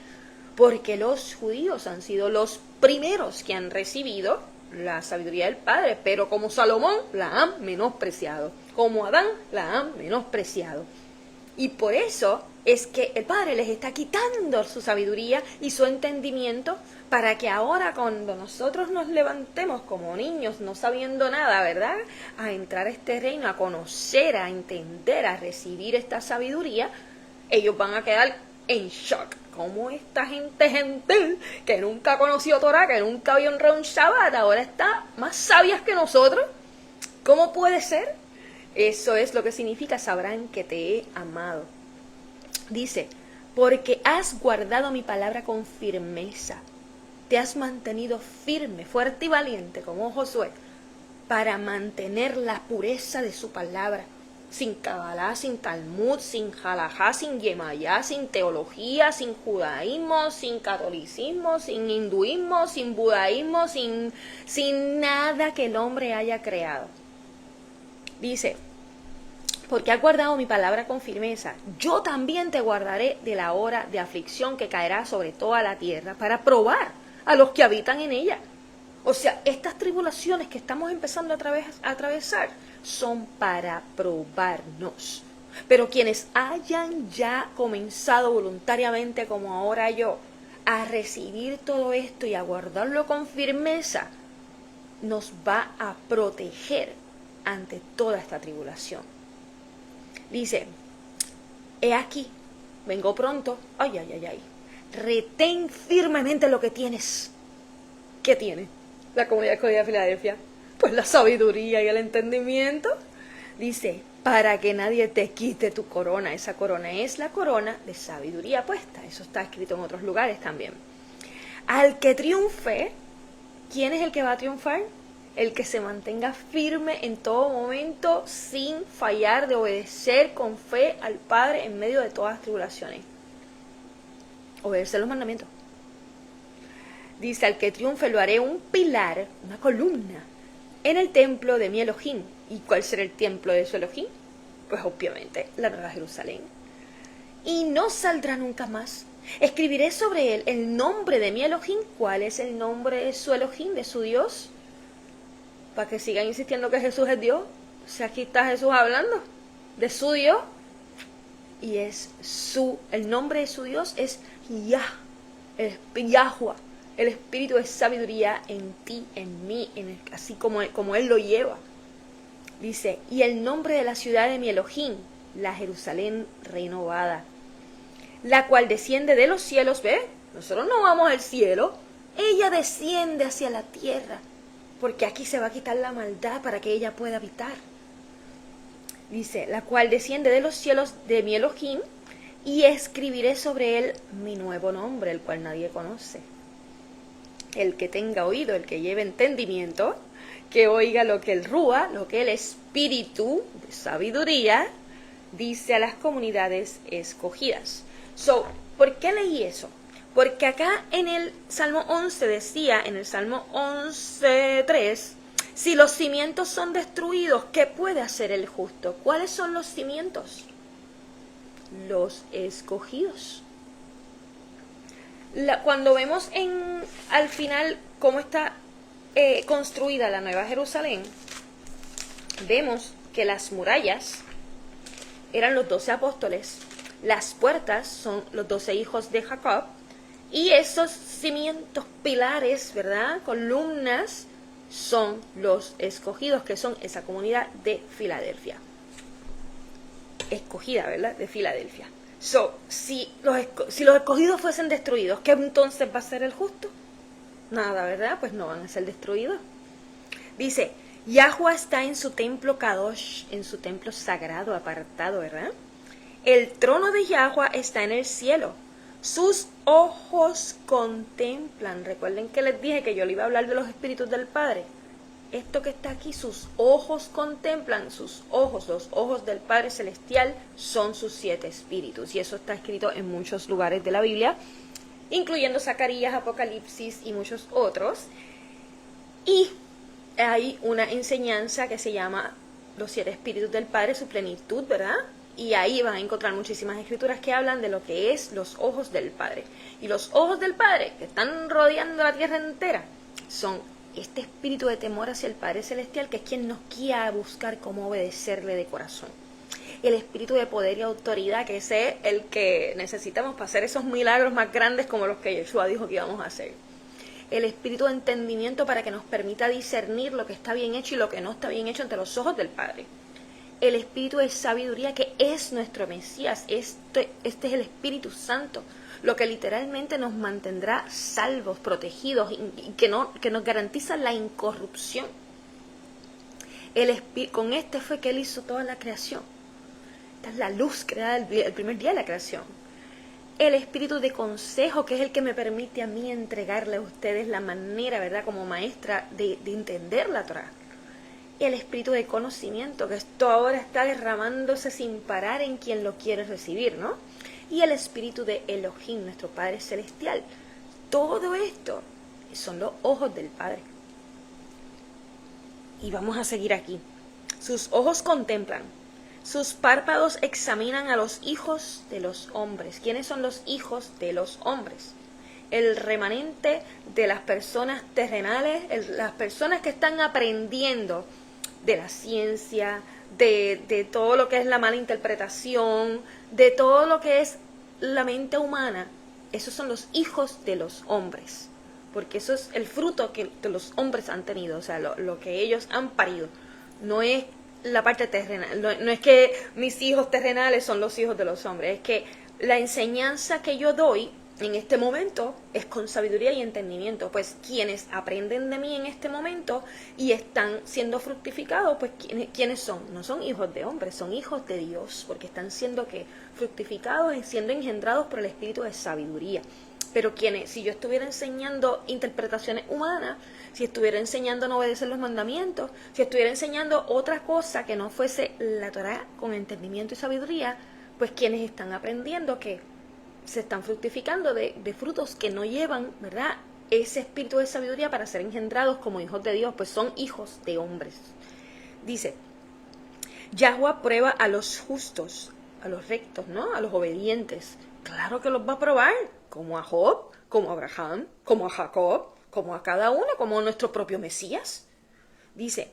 Porque los judíos han sido los primeros que han recibido la sabiduría del Padre, pero como Salomón la han menospreciado, como Adán la han menospreciado. Y por eso es que el Padre les está quitando su sabiduría y su entendimiento para que ahora cuando nosotros nos levantemos como niños no sabiendo nada, ¿verdad? A entrar a este reino, a conocer, a entender, a recibir esta sabiduría, ellos van a quedar en shock. Como esta gente gentil que nunca ha conocido Torah, que nunca había honrado un Shabbat, ahora está más sabias que nosotros. ¿Cómo puede ser? Eso es lo que significa, sabrán que te he amado. Dice, porque has guardado mi palabra con firmeza, te has mantenido firme, fuerte y valiente como Josué, para mantener la pureza de su palabra, sin Kabbalah, sin Talmud, sin Halajá, sin Yemayá, sin teología, sin judaísmo, sin catolicismo, sin hinduismo, sin budaísmo, sin nada que el hombre haya creado. Dice, porque has guardado mi palabra con firmeza, yo también te guardaré de la hora de aflicción que caerá sobre toda la tierra para probar a los que habitan en ella. O sea, estas tribulaciones que estamos empezando a atravesar son para probarnos. Pero quienes hayan ya comenzado voluntariamente, como ahora yo, a recibir todo esto y a guardarlo con firmeza, nos va a proteger ante toda esta tribulación. Dice, he aquí, vengo pronto, ay, retén firmemente lo que tienes. ¿Qué tiene la comunidad escogida de Filadelfia? Pues la sabiduría y el entendimiento. Dice, para que nadie te quite tu corona. Esa corona es la corona de sabiduría puesta. Eso está escrito en otros lugares también. Al que triunfe, ¿quién es el que va a triunfar? el que se mantenga firme en todo momento sin fallar de obedecer con fe al Padre en medio de todas las tribulaciones. Obedecer los mandamientos. Dice, al que triunfe lo haré un pilar, una columna, en el templo de mi Elohim. ¿Y cuál será el templo de su Elohim? Pues obviamente la Nueva Jerusalén. Y no saldrá nunca más. Escribiré sobre él el nombre de mi Elohim. ¿Cuál es el nombre de su Elohim, de su Dios? Para que sigan insistiendo que Jesús es Dios. O sea, aquí está Jesús hablando de su Dios. Y el nombre de su Dios es Yahweh, el espíritu de sabiduría en ti, en mí, así como Él lo lleva. Dice, y el nombre de la ciudad de mi Elohim, la Jerusalén renovada, la cual desciende de los cielos. ¿Ve? Nosotros no vamos al cielo, ella desciende hacia la tierra, porque aquí se va a quitar la maldad para que ella pueda habitar. Dice, la cual desciende de los cielos de mi Elohim, y escribiré sobre él mi nuevo nombre, el cual nadie conoce. El que tenga oído, el que lleve entendimiento, que oiga lo que el Rúa, lo que el espíritu de sabiduría dice a las comunidades escogidas. ¿Por qué leí eso? Porque acá en el Salmo 11 decía, en el Salmo 11:3, si los cimientos son destruidos, ¿qué puede hacer el justo? ¿Cuáles son los cimientos? Los escogidos. Cuando vemos al final cómo está construida la Nueva Jerusalén, vemos que las murallas eran los 12 apóstoles, las puertas son los 12 hijos de Jacob, y esos cimientos, pilares, ¿verdad?, columnas, son los escogidos, que son esa comunidad de Filadelfia. Escogida, ¿verdad?, de Filadelfia. Si los escogidos fuesen destruidos, ¿qué entonces va a ser el justo? Nada, ¿verdad? Pues no van a ser destruidos. Dice, Yahweh está en su templo Kadosh, en su templo sagrado, apartado, ¿verdad? El trono de Yahweh está en el cielo. Sus ojos contemplan. Recuerden que les dije que yo le iba a hablar de los espíritus del Padre. Esto que está aquí, sus ojos contemplan, sus ojos, los ojos del Padre Celestial son sus 7 espíritus. Y eso está escrito en muchos lugares de la Biblia, incluyendo Zacarías, Apocalipsis y muchos otros. Y hay una enseñanza que se llama los 7 espíritus del Padre, su plenitud, ¿verdad? Y ahí van a encontrar muchísimas escrituras que hablan de lo que es los ojos del Padre. Y los ojos del Padre, que están rodeando la tierra entera, son este espíritu de temor hacia el Padre Celestial, que es quien nos guía a buscar cómo obedecerle de corazón. El espíritu de poder y autoridad, que es el que necesitamos para hacer esos milagros más grandes como los que Yeshua dijo que íbamos a hacer. El espíritu de entendimiento, para que nos permita discernir lo que está bien hecho y lo que no está bien hecho ante los ojos del Padre. El espíritu de sabiduría, que es nuestro Mesías. Este es el Espíritu Santo, lo que literalmente nos mantendrá salvos, protegidos, y que nos garantiza la incorrupción. Con este fue que Él hizo toda la creación. Esta es la luz creada el primer día de la creación. El espíritu de consejo, que es el que me permite a mí entregarle a ustedes la manera, ¿verdad?, como maestra de entender la Torá. El espíritu de conocimiento, que esto ahora está derramándose sin parar en quien lo quiere recibir, ¿no? Y el espíritu de Elohim, nuestro Padre Celestial. Todo esto son los ojos del Padre. Y vamos a seguir aquí. Sus ojos contemplan, sus párpados examinan a los hijos de los hombres. ¿Quiénes son los hijos de los hombres? El remanente de las personas terrenales, las personas que están aprendiendo de la ciencia, de todo lo que es la mala interpretación, de todo lo que es la mente humana. Esos son los hijos de los hombres, porque eso es el fruto que los hombres han tenido, o sea, lo que ellos han parido. No es la parte terrenal, no es que mis hijos terrenales son los hijos de los hombres, es que la enseñanza que yo doy en este momento es con sabiduría y entendimiento. Pues quienes aprenden de mí en este momento y están siendo fructificados, pues ¿quiénes son? No son hijos de hombres, son hijos de Dios, porque están siendo fructificados y siendo engendrados por el espíritu de sabiduría. Pero quienes, si yo estuviera enseñando interpretaciones humanas, si estuviera enseñando a no obedecer los mandamientos, si estuviera enseñando otra cosa que no fuese la Torá con entendimiento y sabiduría, pues quienes están aprendiendo que se están fructificando de frutos que no llevan, ¿verdad? Ese espíritu de sabiduría para ser engendrados como hijos de Dios, pues son hijos de hombres. Dice, Yahweh prueba a los justos, a los rectos, ¿no? A los obedientes. Claro que los va a probar, como a Job, como a Abraham, como a Jacob, como a cada uno, como a nuestro propio Mesías. Dice,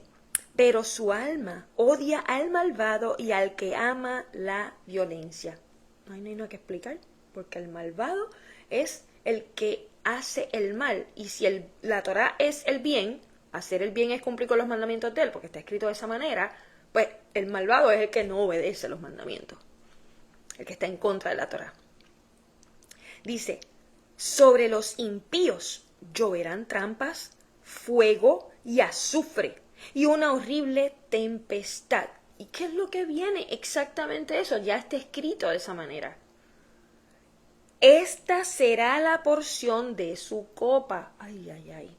pero su alma odia al malvado y al que ama la violencia. No hay nada que explicar, porque el malvado es el que hace el mal. Y si la Torá es el bien, hacer el bien es cumplir con los mandamientos de él, porque está escrito de esa manera, pues el malvado es el que no obedece los mandamientos, el que está en contra de la Torá. Dice, sobre los impíos lloverán trampas, fuego y azufre, y una horrible tempestad. ¿Y qué es lo que viene? Exactamente eso, ya está escrito de esa manera. Esta será la porción de su copa. Ay, ay, ay.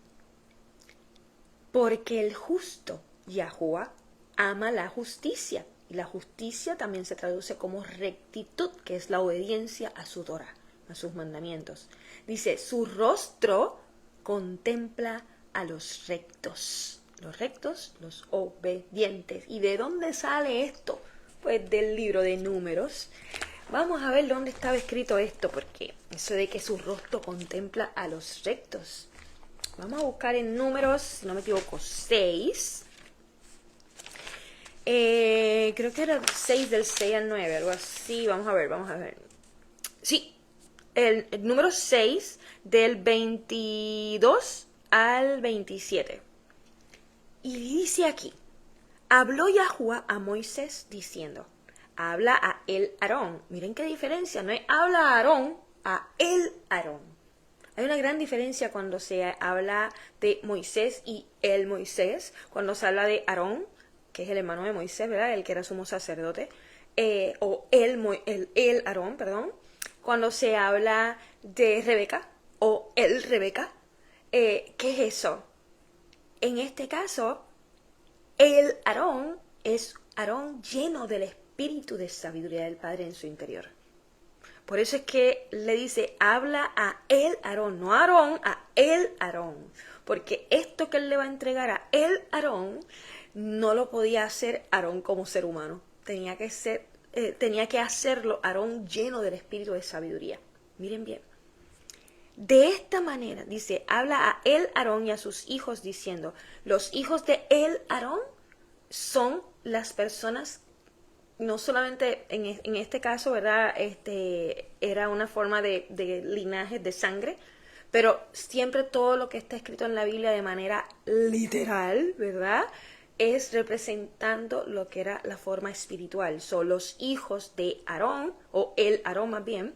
Porque el justo, Yahuwah, ama la justicia. Y la justicia también se traduce como rectitud, que es la obediencia a su Torah, a sus mandamientos. Dice, su rostro contempla a los rectos. Los rectos, los obedientes. ¿Y de dónde sale esto? Pues del libro de Números. Vamos a ver dónde estaba escrito esto, porque eso de que su rostro contempla a los rectos. Vamos a buscar en Números, si no me equivoco, 6. Creo que era 6 del 6 al 9, algo así. Vamos a ver. Sí, el número 6 del 22 al 27. Y dice aquí, habló Yahuwah a Moisés diciendo, habla a el Aarón. Miren qué diferencia, no es habla a Aarón, a el Aarón. Hay una gran diferencia cuando se habla de Moisés y el Moisés, cuando se habla de Aarón, que es el hermano de Moisés, ¿verdad? El que era sumo sacerdote, o el Aarón, perdón. Cuando se habla de Rebeca, o el Rebeca, ¿qué es eso? En este caso, el Aarón es Aarón lleno del espíritu de sabiduría del Padre en su interior. Por eso es que le dice, habla a el Aarón, no a Aarón, a el Aarón. Porque esto que él le va a entregar a el Aarón, no lo podía hacer Aarón como ser humano. Tenía que hacerlo Aarón lleno del espíritu de sabiduría. Miren bien. De esta manera, dice, habla a el Aarón y a sus hijos diciendo, los hijos de el Aarón son las personas, no solamente en este caso, ¿verdad? Era una forma de linaje, de sangre, pero siempre todo lo que está escrito en la Biblia de manera literal, ¿verdad? Es representando lo que era la forma espiritual. Son los hijos de Aarón, o el Aarón más bien,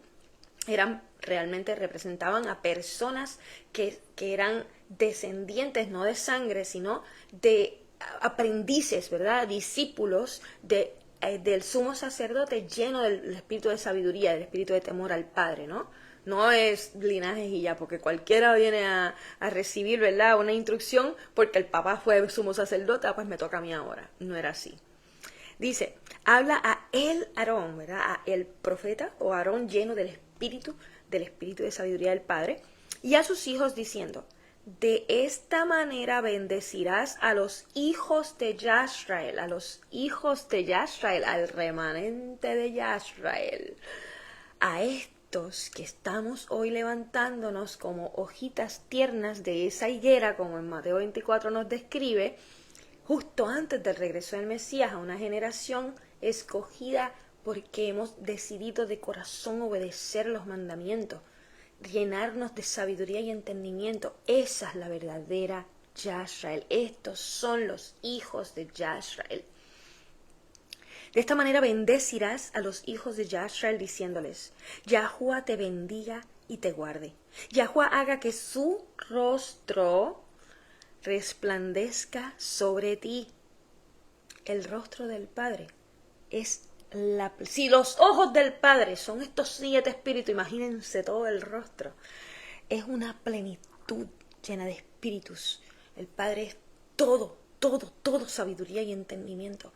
realmente representaban a personas que eran descendientes, no de sangre, sino de aprendices, ¿verdad? Discípulos del sumo sacerdote lleno del espíritu de sabiduría, del espíritu de temor al Padre, ¿no? No es linajes y ya, porque cualquiera viene a recibir, ¿verdad? Una instrucción porque el papá fue sumo sacerdote, pues me toca a mí ahora. No era así. Dice, habla a el Aarón, ¿verdad? A el profeta o Aarón lleno del espíritu de sabiduría del Padre, y a sus hijos diciendo, de esta manera bendecirás a los hijos de Yasrael, a los hijos de Yasrael, al remanente de Yasrael, a estos que estamos hoy levantándonos como hojitas tiernas de esa higuera, como en Mateo 24 nos describe, justo antes del regreso del Mesías, a una generación escogida porque hemos decidido de corazón obedecer los mandamientos, llenarnos de sabiduría y entendimiento. Esa es la verdadera Yasrael. Estos son los hijos de Yasrael. De esta manera bendecirás a los hijos de Yasrael diciéndoles, Yahuwah te bendiga y te guarde. Yahuwah haga que su rostro resplandezca sobre ti. El rostro del Padre es si los ojos del Padre son estos 7 espíritus, imagínense todo el rostro. es una plenitud llena de espíritus. El Padre es todo, todo, todo sabiduría y entendimiento.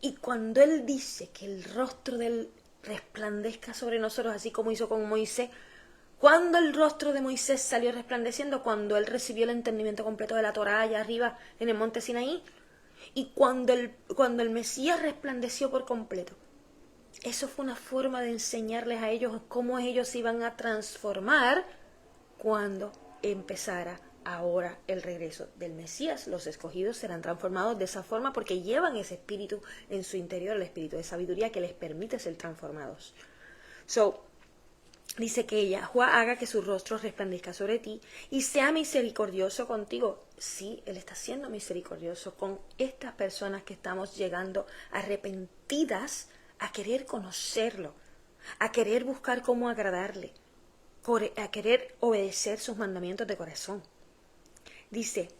Y cuando Él dice que el rostro de Él resplandezca sobre nosotros, así como hizo con Moisés, cuando el rostro de Moisés salió resplandeciendo, cuando él recibió el entendimiento completo de la Torá allá arriba en el monte Sinaí, y cuando el Mesías resplandeció por completo. Eso fue una forma de enseñarles a ellos cómo ellos se iban a transformar cuando empezara ahora el regreso del Mesías. Los escogidos serán transformados de esa forma porque llevan ese espíritu en su interior, el espíritu de sabiduría que les permite ser transformados. Dice que Yahuwah haga que su rostro resplandezca sobre ti y sea misericordioso contigo. Sí, Él está siendo misericordioso con estas personas que estamos llegando arrepentidas a querer conocerlo, a querer buscar cómo agradarle, a querer obedecer sus mandamientos de corazón. Dice,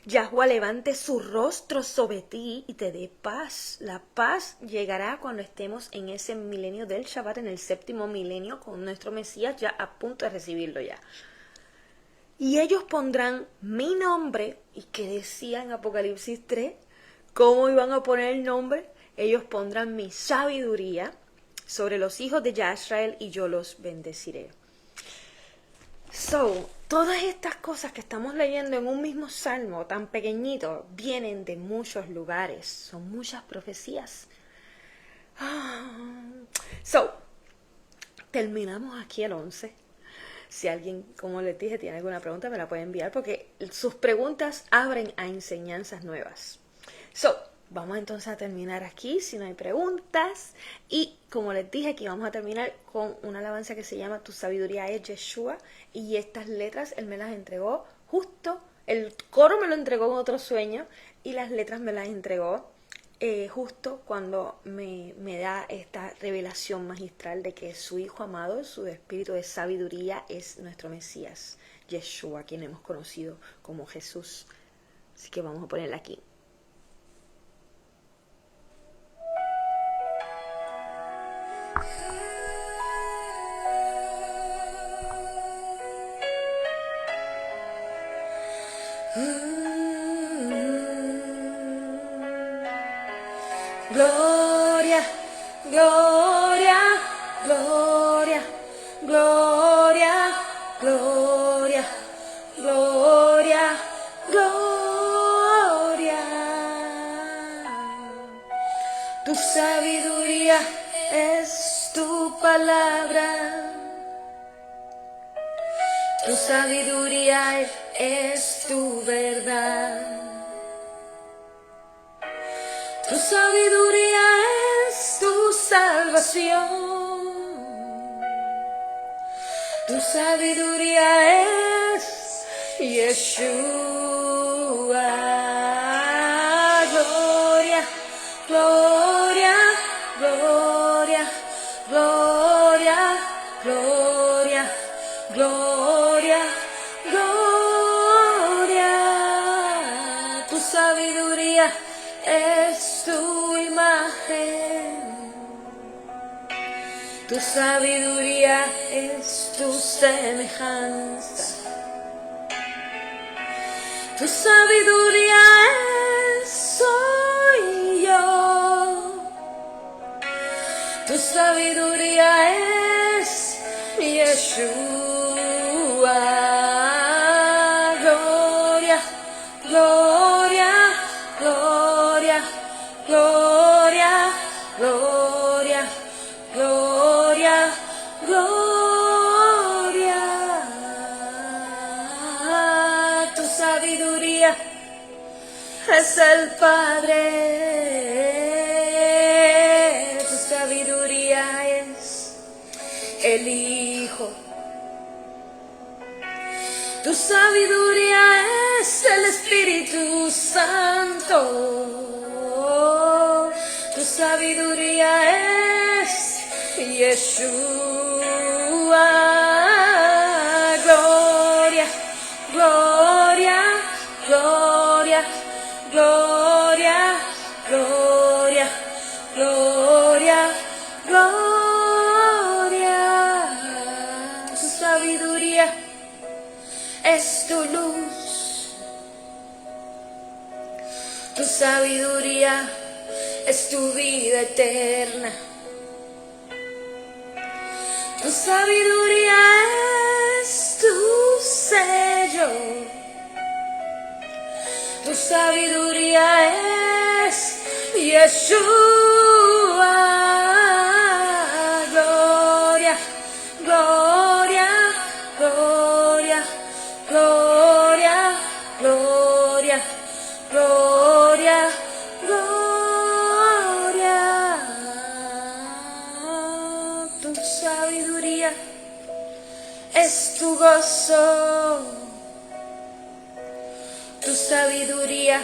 Yahuwah levante su rostro sobre ti y te dé paz. La paz llegará cuando estemos en ese milenio del Shabbat, en el 7º milenio, con nuestro Mesías ya a punto de recibirlo ya. Y ellos pondrán mi nombre, y que decía en Apocalipsis 3, ¿cómo iban a poner el nombre? Ellos pondrán mi sabiduría sobre los hijos de Yisrael y yo los bendeciré. Todas estas cosas que estamos leyendo en un mismo salmo tan pequeñito vienen de muchos lugares, son muchas profecías. Terminamos aquí el 11. Si alguien, como les dije, tiene alguna pregunta, me la puede enviar porque sus preguntas abren a enseñanzas nuevas. Vamos entonces a terminar aquí, si no hay preguntas. Y como les dije, aquí vamos a terminar con una alabanza que se llama Tu sabiduría es Yeshua. Y estas letras Él me las entregó justo, el coro me lo entregó en otro sueño y las letras me las entregó justo cuando me da esta revelación magistral de que su Hijo amado, su espíritu de sabiduría es nuestro Mesías, Yeshua, quien hemos conocido como Jesús. Así que vamos a ponerla aquí. Gloria, gloria, gloria, gloria, gloria, gloria, gloria. Tu sabiduría es tu palabra. Tu sabiduría es tu verdad. Tu sabiduría es tu salvación. Tu sabiduría es Yeshua. Gloria, gloria, gloria, gloria, gloria, gloria, gloria. Tu sabiduría es tu imagen, tu sabiduría es tu semejanza, tu sabiduría es soy yo, tu sabiduría es Yeshua. Gloria, gloria, gloria, gloria, gloria, gloria, gloria. Tu sabiduría es el Padre. Tu sabiduría es el Hijo. Tu sabiduría es el Espíritu Santo. Tu sabiduría es Yeshua. Gloria, gloria, gloria, gloria, gloria, gloria, gloria. Tu sabiduría sabiduría es tu vida eterna. Tu sabiduría es tu sello. Tu sabiduría es Yeshua. Gloria, gloria, gloria, gloria, gloria, gloria, gloria. Tu sabiduría es tu gozo. Tu sabiduría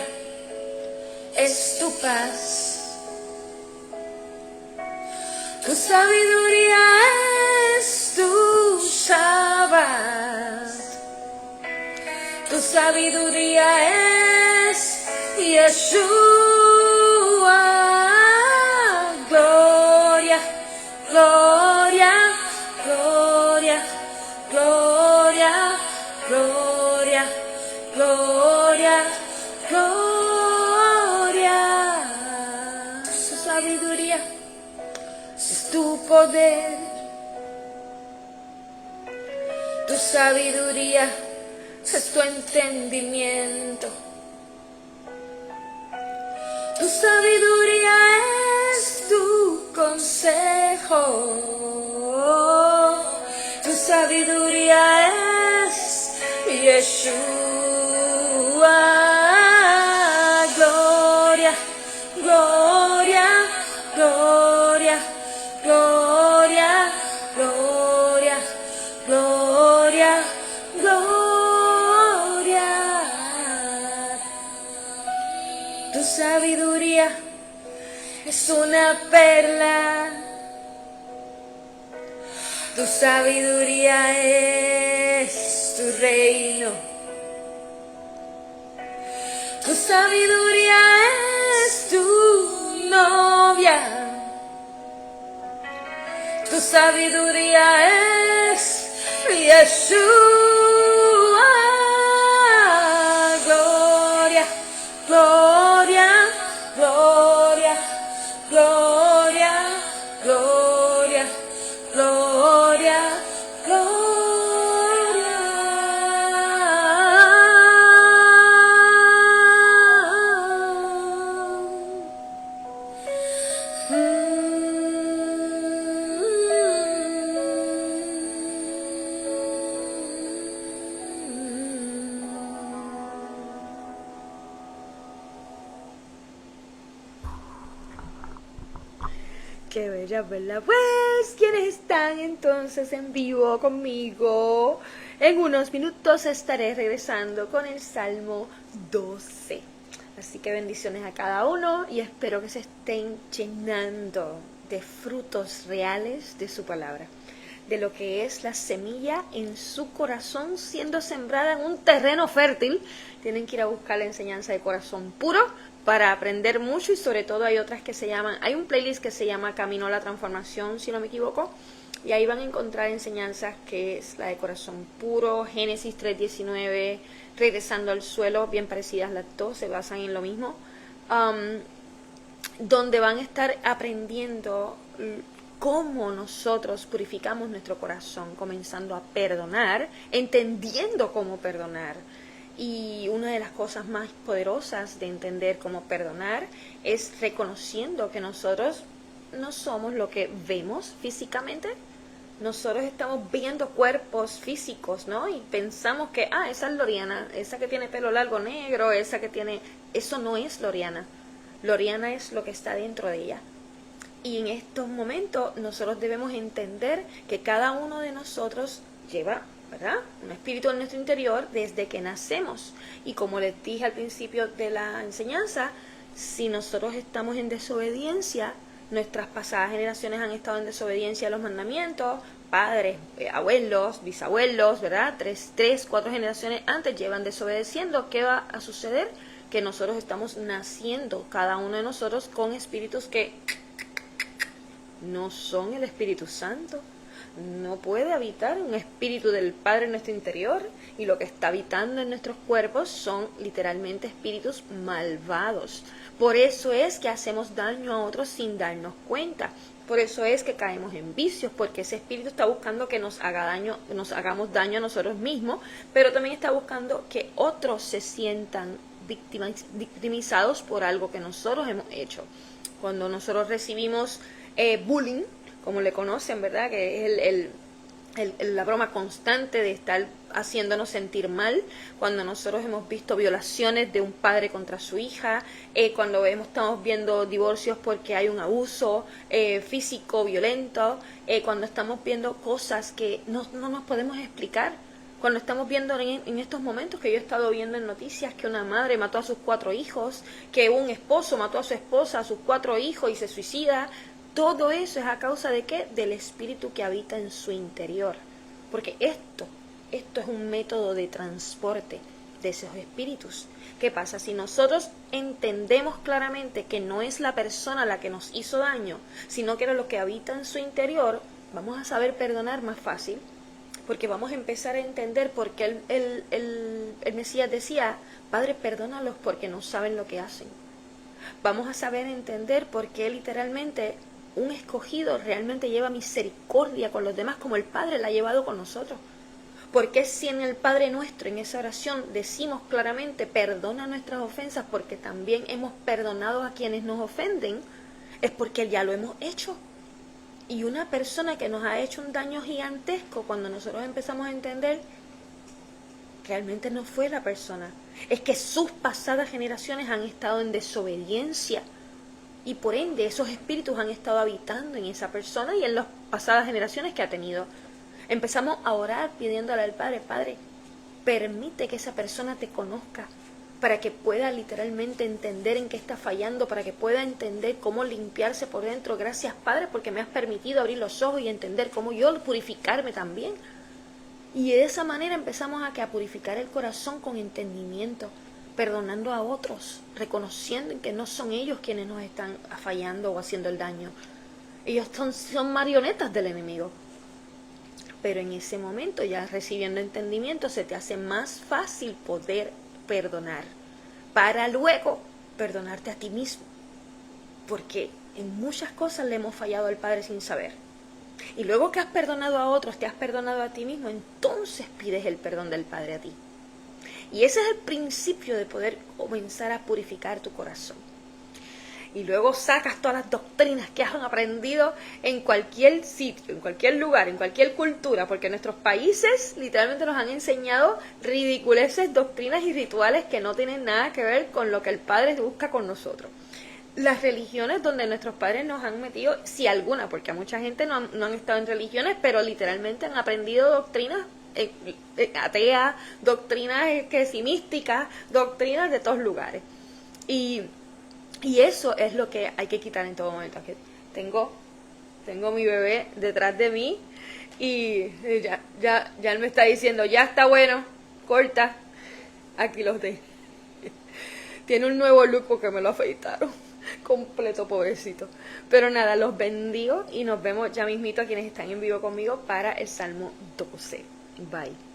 es tu paz. Tu sabiduría es tu Shabbat. Tu sabiduría es Yeshua. Gloria, gloria, gloria, gloria, gloria, gloria, gloria. Su sabiduría es tu poder. Tu sabiduría es tu entendimiento. Tu sabiduría es tu consejo. Tu sabiduría es Yeshua. Gloria, gloria, gloria, gloria, gloria, gloria, gloria. Tu sabiduría es una perla. Tu sabiduría es tu reino. Tu sabiduría es tu novia. Tu sabiduría es Yeshua. Gloria, gloria, gloria, gloria, gloria, gloria, gloria. Qué bella, ¿verdad? Pues, ¿quiénes están entonces en vivo conmigo? En unos minutos estaré regresando con el Salmo 12. Así que bendiciones a cada uno y espero que se estén llenando de frutos reales de su palabra, de lo que es la semilla en su corazón siendo sembrada en un terreno fértil. Tienen que ir a buscar la enseñanza de corazón puro para aprender mucho, y sobre todo hay otras que se llaman, hay un playlist que se llama Camino a la Transformación, si no me equivoco, y ahí van a encontrar enseñanzas que es la de corazón puro, Génesis 3:19, regresando al suelo, bien parecidas las dos, se basan en lo mismo, donde van a estar aprendiendo cómo nosotros purificamos nuestro corazón, comenzando a perdonar, entendiendo cómo perdonar. Y una de las cosas más poderosas de entender cómo perdonar es reconociendo que nosotros no somos lo que vemos físicamente. Nosotros estamos viendo cuerpos físicos, ¿no? Y pensamos que, esa es Loriana, esa que tiene pelo largo negro, esa que tiene... Eso no es Loriana. Loriana es lo que está dentro de ella. Y en estos momentos nosotros debemos entender que cada uno de nosotros lleva, ¿verdad?, un espíritu en nuestro interior desde que nacemos. Y como les dije al principio de la enseñanza, si nosotros estamos en desobediencia, nuestras pasadas generaciones han estado en desobediencia a los mandamientos, padres, abuelos, bisabuelos, ¿verdad? Tres, 4 generaciones antes llevan desobedeciendo. ¿Qué va a suceder? Que nosotros estamos naciendo, cada uno de nosotros, con espíritus que no son el Espíritu Santo, No puede habitar un espíritu del Padre en nuestro interior, y lo que está habitando en nuestros cuerpos son literalmente espíritus malvados. Por eso es que hacemos daño a otros sin darnos cuenta. Por eso es que caemos en vicios, porque ese espíritu está buscando que nos haga daño, nos hagamos daño a nosotros mismos, pero también está buscando que otros se sientan victimizados por algo que nosotros hemos hecho. Cuando nosotros recibimos bullying, como le conocen, ¿verdad? Que es la broma constante de estar haciéndonos sentir mal, cuando nosotros hemos visto violaciones de un padre contra su hija, cuando estamos viendo divorcios porque hay un abuso físico, violento, cuando estamos viendo cosas que no nos podemos explicar, cuando estamos viendo en estos momentos que yo he estado viendo en noticias que una madre mató a sus 4 hijos, que un esposo mató a su esposa, a sus 4 hijos y se suicida. Todo eso es a causa de ¿qué? Del espíritu que habita en su interior. Porque esto es un método de transporte de esos espíritus. ¿Qué pasa? Si nosotros entendemos claramente que no es la persona la que nos hizo daño, sino que era lo que habita en su interior, vamos a saber perdonar más fácil, porque vamos a empezar a entender por qué el Mesías decía, Padre, perdónalos porque no saben lo que hacen. Vamos a saber entender por qué literalmente un escogido realmente lleva misericordia con los demás como el Padre la ha llevado con nosotros. Porque si en el Padre Nuestro, en esa oración, decimos claramente, perdona nuestras ofensas porque también hemos perdonado a quienes nos ofenden, es porque ya lo hemos hecho. Y una persona que nos ha hecho un daño gigantesco, cuando nosotros empezamos a entender, realmente no fue la persona, es que sus pasadas generaciones han estado en desobediencia, y por ende esos espíritus han estado habitando en esa persona y en las pasadas generaciones que ha tenido. Empezamos a orar pidiéndole al Padre, Padre, permite que esa persona te conozca, para que pueda literalmente entender en qué está fallando, para que pueda entender cómo limpiarse por dentro. Gracias, Padre, porque me has permitido abrir los ojos y entender cómo yo purificarme también. Y de esa manera empezamos a purificar el corazón con entendimiento, perdonando a otros, reconociendo que no son ellos quienes nos están fallando o haciendo el daño. Ellos son marionetas del enemigo. Pero en ese momento, ya recibiendo entendimiento, se te hace más fácil poder perdonar, para luego perdonarte a ti mismo. Porque en muchas cosas le hemos fallado al Padre sin saber. Y luego que has perdonado a otros, te has perdonado a ti mismo, entonces pides el perdón del Padre a ti. Y ese es el principio de poder comenzar a purificar tu corazón. Y luego sacas todas las doctrinas que has aprendido en cualquier sitio, en cualquier lugar, en cualquier cultura, porque nuestros países literalmente nos han enseñado ridiculeces, doctrinas y rituales que no tienen nada que ver con lo que el Padre busca con nosotros. Las religiones donde nuestros padres nos han metido, si alguna, porque a mucha gente no han estado en religiones, pero literalmente han aprendido doctrinas ateas, doctrinas místicas, doctrinas de todos lugares. Y eso es lo que hay que quitar en todo momento. Tengo mi bebé detrás de mí y ya él me está diciendo, ya está bueno, corta, aquí los de. Tiene un nuevo look porque me lo afeitaron completo, pobrecito. Pero nada, los bendigo y nos vemos ya mismito a quienes están en vivo conmigo para el Salmo 12. Bye.